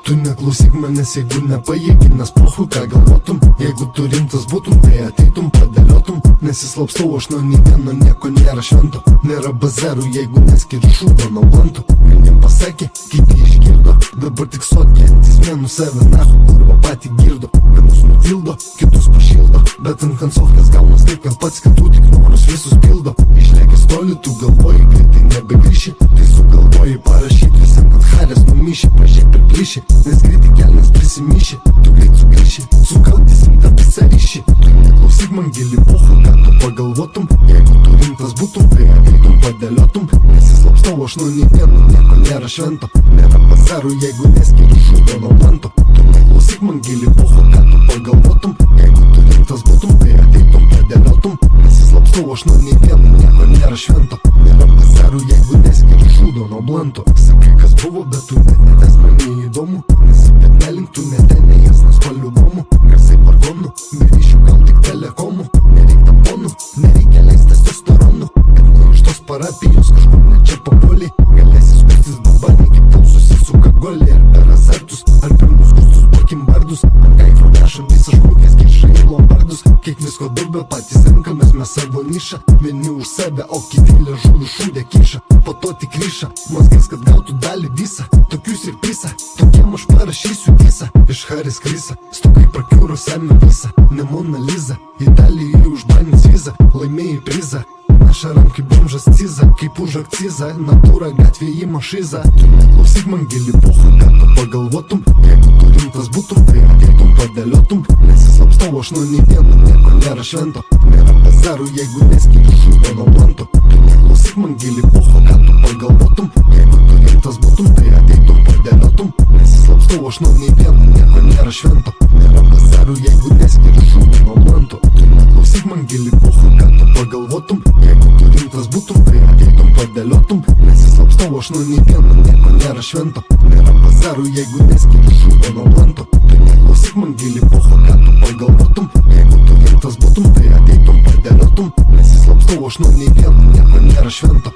Tu neklausyk manęs, jeigu nepajėgi, nes pochu ką galvotum. Jeigu tu rimtas būtum, tai ateitum, padėliotum. Nesislapstau aš nuo nei vieno, nieko nėra švento. Nėra bazarų, jeigu neskiri šūdo nuo blanto. Vieniem pasakė, kiti išgirdo. Dabar tik sotkiantis vienu save nahu, kurva patį girdo. Vienus nutildo, kitus pašildo. Bet ant kancovkės gaunas taip, kad pats kitų tik norus visus pildo. Išlėkęs toli, tu galvoji, greitai nebegrįši. Tai sugalvoji parašyti visam, kad harės numyši. Pažiūrėk per plyšį, nes greitai kelnes prisimyši. Tu greit sugrįši, sugaudysim tą visą ryšį. Tu neklausyk man gili pocha, ką tu pagalvotum. Jeigu tu rimtas būtum, tai ateitum, padėliotum. Nesislapstau aš nuo nei vieno, nieko nėra švento. Nėra bazarų, jeigu neskiri šūdo nuo blanto. Tu neklausyk man gili pocha, ką tu pagalvotum. Jeigu tu rimtas būtum, tai ateitum, padėliotum. Nesislapstau aš nuo nei vieno, nieko nėra švento. Nėra bazarų, jeigu neskiri šūdo nuo blanto. Sakai, kas buvo, bet tu net netes man neįdomu. Nesipėt nelink, tu net nejas, nes paliubomu. Garsai vargonų, be ryšių gal tik telekomų. Nereik tamponų, nereikia leist testosteronų. Kad ne iš tos parapijos kažkur ne čia papuoliai. Galėsi skustis babanį, kaip tau susisuka goliai. Ar per azartus, ar per nuskustus bakimardus. Ant kaifo nešam visą žmogės kišą į lombardus. Kiek visko daug, bet patys renkamės mes savo nišą. Vieni už save, o kiti liežuvių šūdė kiša. Po to tik ryša, mazgės, kad gautų dalį visą. Tokius ir pisa, tokiem aš parašysiu tisą. Iš Haris Krisa, stokai prakiūro semia visą. Ne Mona Lisa, Italijai užbanins vizą. Laimėjai prizą, našaram kaip bomžas ciza. Kaip už akcizą, natūra gatvėje ima šizą. Tu neklausyk man gili pocha, ką tu pagalvotum. Jeigu tu rimtas būtum, tai ateitum, padėliotum. Nesislapstau aš nuo nei vieno, nieko nėra švento. Nėra bazarų, jeigu neskiri šūdo nuo blanto. Tu neklausyk man gili pocha, ką tu pagalvotum. Jeigu tu rimtas būtum, tai ateitum, padėliotum. Nesislapstau aš nuo nei vieno, nieko nėra švento. Nėra bazarų, jeigu neskiri šūdo nuo blanto. Tu neklausyk man gili pocha, ką tu pagalvotum. Jeigu tu rimtas būtum, tai ateitum, padėliotum. Nesislapstau aš nuo nei vieno, nieko nėra švento. Nėra bazarų, jeigu neskiri šūdo nuo blanto. Tu neklausyk man gili pocha, ką tu pagalvotum. Jeigu tu rimtas būtum, tai ateitum, padėliotum. Nesislapstau aš nuo nei vieno, nieko nėra švento.